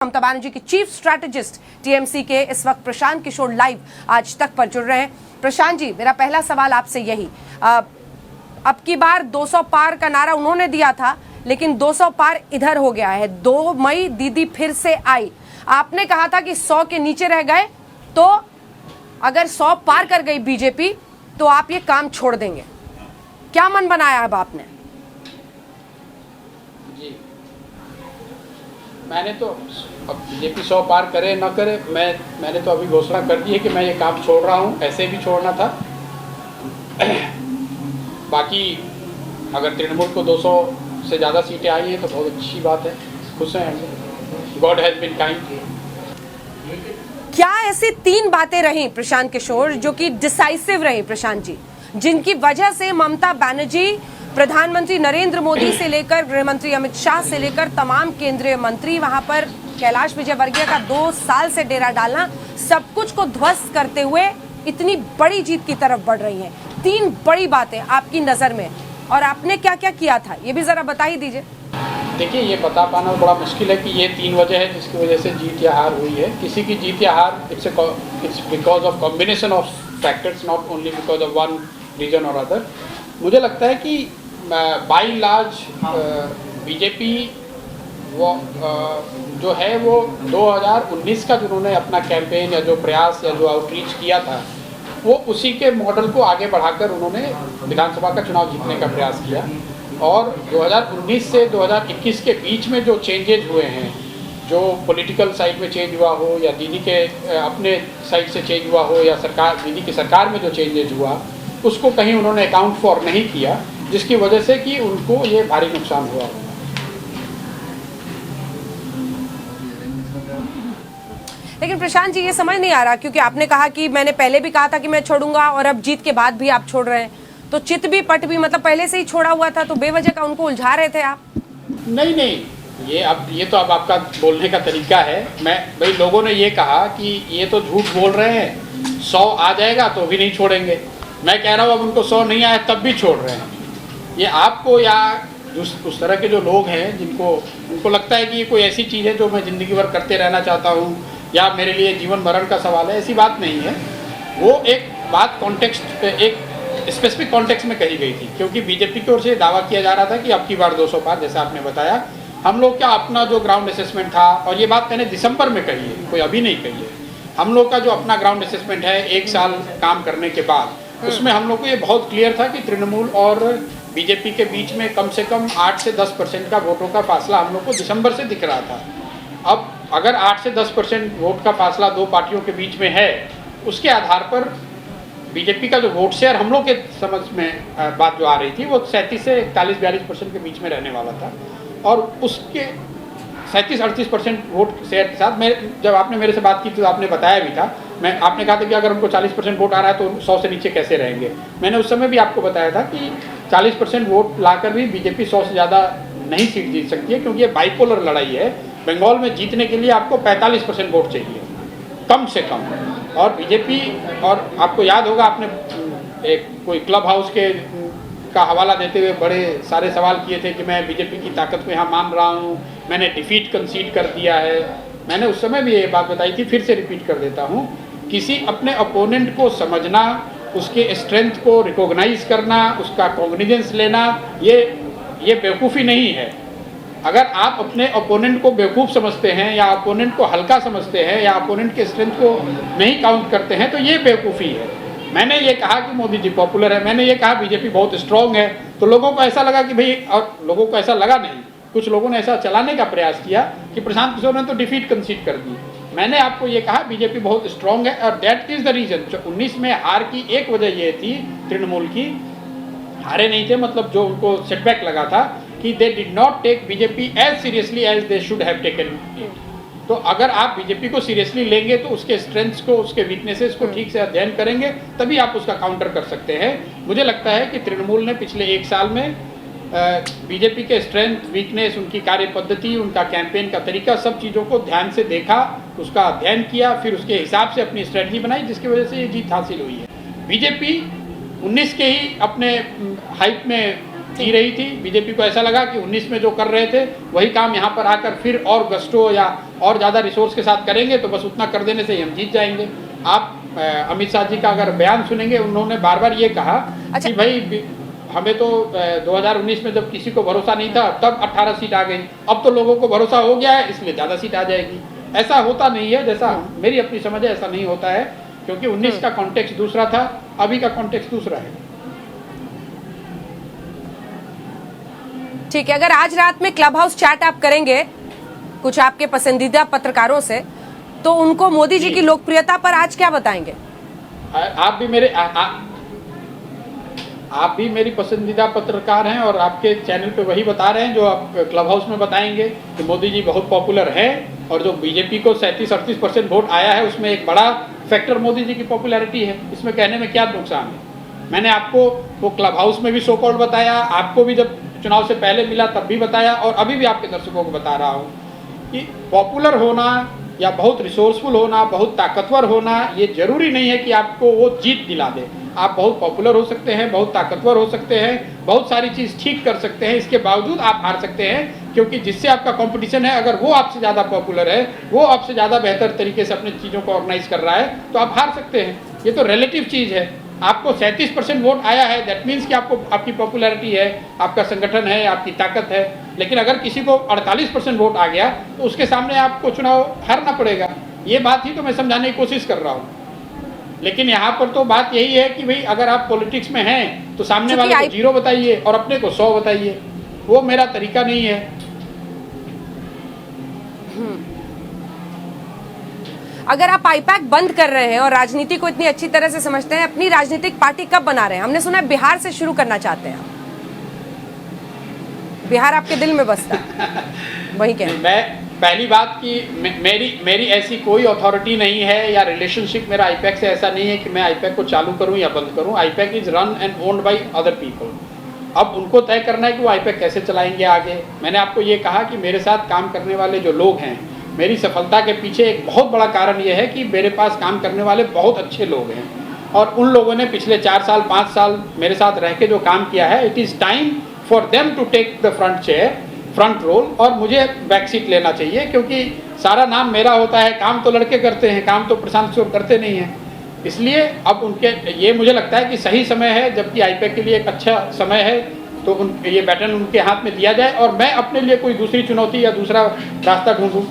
ममता बनर्जी की chief strategist TMC के इस वक्त प्रशांत किशोर लाइव आज तक पर जुड़ रहे हैं। प्रशांत जी, मेरा पहला सवाल आपसे यही, अब की बार 200 पार का नारा उन्होंने दिया था, लेकिन 200 पार इधर हो गया है। 2 मई दीदी फिर से आई, आपने कहा था कि 100 के नीचे रह गए तो अगर 100 पार कर गई बीजेपी तो आप ये काम छोड़ देंगे। क्या मन बनाया अब आपने? जी, मैंने तो अब बीजेपी 100 पार करे न करे, मैंने तो अभी घोषणा कर दी है कि मैं ये काम छोड़ रहा हूँ। ऐसे भी छोड़ना था। बाकी अगर तृणमूल को 200 से ज़्यादा सीटें आई हैं तो बहुत अच्छी बात है, खुश हैं हम। God has been kind. क्या ऐसी 3 बातें रही प्रशांत किशोर जो कि डिसाइसिव रही प्रशांत जी, जिनकी वजह से ममता बनर्जी प्रधानमंत्री नरेंद्र मोदी से लेकर गृह मंत्री अमित शाह से लेकर तमाम केंद्रीय मंत्री, वहां पर कैलाश विजयवर्गीय का 2 साल से डेरा डालना, सब कुछ को ध्वस्त करते हुए इतनी बड़ी जीत की तरफ बढ़ रही हैं? 3 बड़ी बातें आपकी नजर में, और आपने क्या क्या किया था ये भी जरा बता ही दीजिए। देखिए, ये बता पाना बड़ा मुश्किल है कि ये 3 वजह है जिसकी वजह से जीत या हार हुई है। किसी की जीत या हार it's because of combination of factors, not only because of one reason or other. मुझे लगता है कि बाई लार्ज बीजेपी वो जो है वो 2019 का जिन्होंने अपना कैंपेन या जो प्रयास या जो आउटरीच किया था, वो उसी के मॉडल को आगे बढ़ाकर उन्होंने विधानसभा का चुनाव जीतने का प्रयास किया। और 2019 से 2021 के बीच में जो चेंजेज हुए हैं, जो पॉलिटिकल साइड में चेंज हुआ हो या दीदी के अपने साइड से चेंज हुआ हो या दीदी की सरकार में जो चेंजेज हुआ, उसको कहीं उन्होंने अकाउंट फॉर नहीं किया, जिसकी वजह से कि उनको ये भारी नुकसान हुआ। लेकिन प्रशांत जी, ये समझ नहीं आ रहा, क्योंकि आपने कहा कि मैंने पहले भी कहा था कि मैं छोड़ूंगा और अब जीत के बाद भी आप छोड़ रहे हैं, तो चित भी पट भी मतलब पहले से ही छोड़ा हुआ था, तो बेवजह का उनको उलझा रहे थे आप? नहीं, ये तो अब आपका बोलने का तरीका है। भाई लोगों ने ये कहा कि ये तो झूठ बोल रहे हैं, 100 आ जाएगा तो भी नहीं छोड़ेंगे। मैं कह रहा हूँ अब उनको 100 नहीं आया तब भी छोड़ रहे हैं। ये आपको या उस तरह के जो लोग हैं उनको लगता है कि ये कोई ऐसी चीज़ है जो मैं ज़िंदगी भर करते रहना चाहता हूँ या मेरे लिए जीवन मरण का सवाल है, ऐसी बात नहीं है। वो एक बात कॉन्टेक्स्ट, एक स्पेसिफिक कॉन्टेक्स्ट में कही गई थी, क्योंकि बीजेपी की ओर से दावा किया जा रहा था कि अब की बार 200 पार, जैसा आपने बताया। हम लोग का अपना जो ग्राउंड असेसमेंट था, और ये बात मैंने दिसंबर में कही है, कोई अभी नहीं कही है। हम लोग का जो अपना ग्राउंड असेसमेंट है 1 साल काम करने के बाद, उसमें हम लोग को ये बहुत क्लियर था कि तृणमूल और बीजेपी के बीच में कम से कम 8 से 10% का वोटों का फासला हम लोग को दिसंबर से दिख रहा था। अब अगर 8 से 10% वोट का फासला 2 पार्टियों के बीच में है, उसके आधार पर बीजेपी का जो वोट शेयर हम लोग के समझ में बात जो आ रही थी, वो 37 से 41-42% के बीच में रहने वाला था। और उसके 37-38% वोट शेयर के साथ जब आपने मेरे से बात की तो आपने बताया भी था, आपने कहा था कि अगर उनको 40% वोट आ रहा है तो 100 से नीचे कैसे रहेंगे। मैंने उस समय भी आपको बताया था कि 40% वोट लाकर भी बीजेपी 100 से ज़्यादा नहीं सीट जीत सकती है, क्योंकि ये बाइपोलर लड़ाई है। बंगाल में जीतने के लिए आपको 45% वोट चाहिए कम से कम। और बीजेपी, और आपको याद होगा आपने एक कोई क्लब हाउस का हवाला देते हुए बड़े सारे सवाल किए थे कि मैं बीजेपी की ताकत को यहाँ मान रहा हूँ, मैंने डिफीट कंसीड कर दिया है। मैंने उस समय भी ये बात बताई थी, फिर से रिपीट कर देता हूँ, किसी अपने अपोनेंट को समझना, उसके स्ट्रेंथ को रिकॉग्नाइज करना, उसका कॉग्निजेंस लेना, ये बेवकूफ़ी नहीं है। अगर आप अपने अपोनेंट को बेवकूफ़ समझते हैं या अपोनेंट को हल्का समझते हैं या अपोनेंट के स्ट्रेंथ को नहीं काउंट करते हैं, तो ये बेवकूफ़ी है। मैंने ये कहा कि मोदी जी पॉपुलर है, मैंने ये कहा बीजेपी बहुत स्ट्रांग है, तो लोगों को ऐसा लगा कि भाई, और लोगों को ऐसा लगा नहीं, कुछ लोगों ने ऐसा चलाने का प्रयास किया कि प्रशांत किशोर ने तो डिफीट कंसीड कर दी। मैंने आपको ये कहा बीजेपी बहुत स्ट्रांग है, और दैट इज़ द रीज़न। 19 में हार की एक वजह ये थी, तृणमूल की हारे नहीं थे, मतलब जो उनको सेटबैक लगा था कि they did not take BJP as seriously as they should have taken it. तो अगर आप बीजेपी को सीरियसली लेंगे तो उसके स्ट्रेंथ्स को, उसके वीकनेसेस को ठीक से अध्ययन करेंगे, तभी आप उसका काउंटर कर सकते हैं। मुझे लगता है कि तृणमूल ने पिछले 1 साल में बीजेपी के स्ट्रेंथ, वीकनेस, उनकी कार्य पद्धति, उनका कैंपेन का तरीका, सब चीज़ों को ध्यान से देखा, उसका अध्ययन किया, फिर उसके हिसाब से अपनी स्ट्रेटजी बनाई, जिसकी वजह से ये जीत हासिल हुई है। बीजेपी 19 के ही अपने हाइप में की रही थी। बीजेपी को ऐसा लगा कि 19 में जो कर रहे थे वही काम यहाँ पर आकर फिर और गस्टो या और ज़्यादा रिसोर्स के साथ करेंगे तो बस उतना कर देने से ही हम जीत जाएंगे। आप अमित शाह जी का अगर बयान सुनेंगे, उन्होंने बार बार ये कहा कि भाई हमें तो 2019 में जब किसी को भरोसा नहीं था तब 18 सीट आ गई, अब तो लोगों को भरोसा हो गया है इसलिए ज़्यादा सीट आ जाएगी। ऐसा होता नहीं है, जैसा मेरी अपनी समझ है ऐसा नहीं होता है, क्योंकि 19 का कॉन्टेक्स्ट दूसरा था, अभी का कॉन्टेक्स्ट दूसरा है। ठीक है, अगर आज रात में क्लब हाउस चैट आप करेंगे कुछ आपके पसंदीदा पत्रकारों से, तो उनको मोदी जी की लोकप्रियता पर आज क्या बताएंगे? आप भी मेरी पसंदीदा पत्रकार हैं और आपके चैनल पे वही बता रहे हैं जो आप क्लब हाउस में बताएंगे कि मोदी जी बहुत पॉपुलर हैं, और जो बीजेपी को 37-38% वोट आया है उसमें एक बड़ा फैक्टर मोदी जी की पॉपुलैरिटी है। इसमें कहने में क्या नुकसान है? मैंने आपको वो क्लब हाउस में भी सो कॉल्ड बताया, आपको भी जब चुनाव से पहले मिला तब भी बताया, और अभी भी आपके दर्शकों को बता रहा हूँ कि पॉपुलर होना या बहुत रिसोर्सफुल होना, बहुत ताकतवर होना, ये जरूरी नहीं है कि आपको वो जीत दिला दे। आप बहुत पॉपुलर हो सकते हैं, बहुत ताकतवर हो सकते हैं, बहुत सारी चीज़ ठीक कर सकते हैं, इसके बावजूद आप हार सकते हैं, क्योंकि जिससे आपका कंपटीशन है अगर वो आपसे ज़्यादा पॉपुलर है, वो आपसे ज़्यादा बेहतर तरीके से अपनी चीज़ों को ऑर्गेनाइज कर रहा है, तो आप हार सकते हैं। ये तो रिलेटिव चीज़ है। आपको 37% वोट आया है, दैट मीन्स कि आपकी पॉपुलैरिटी है, आपका संगठन है, आपकी ताकत है। लेकिन अगर किसी को 48% वोट आ गया तो उसके सामने आपको चुनाव हारना पड़ेगा। ये बात ही तो मैं समझाने की कोशिश कर रहा हूँ। लेकिन यहाँ पर तो बात यही है कि भाई अगर आप पॉलिटिक्स में हैं तो सामने वाले को 0 बताइए और अपने को 100 बताइए। वो मेरा तरीका नहीं है। अगर आप आईपैक बंद कर रहे हैं और राजनीति को इतनी अच्छी तरह से समझते हैं, अपनी राजनीतिक पार्टी कब बना रहे हैं? हमने सुना है बिहार से शुरू करना चाहते हैं। बिहार आपके दिल में बसता है, वही कह। मैं पहली बात कि मेरी ऐसी कोई अथॉरिटी नहीं है या रिलेशनशिप मेरा आईपैक से ऐसा नहीं है कि मैं आईपैक को चालू करूं या बंद करूं। IUPAC is run and owned by other people. अब उनको तय करना है कि वो आईपैक कैसे चलाएंगे आगे। मैंने आपको ये कहा कि मेरे साथ काम करने वाले जो लोग हैं, मेरी सफलता के पीछे एक बहुत बड़ा कारण ये है कि मेरे पास काम करने वाले बहुत अच्छे लोग हैं, और उन लोगों ने पिछले 4 साल 5 साल मेरे साथ रह के जो काम किया है, it is time for them to take the front role, और मुझे बैक सीट लेना चाहिए, क्योंकि सारा नाम मेरा होता है। काम तो लड़के करते हैं, काम तो प्रशांत किशोर करते नहीं हैं। इसलिए अब ये मुझे लगता है कि सही समय है, जबकि आईपैक के लिए एक अच्छा समय है, तो ये बैटन उनके हाथ में दिया जाए और मैं अपने लिए कोई दूसरी चुनौती या दूसरा रास्ता ढूंढूं।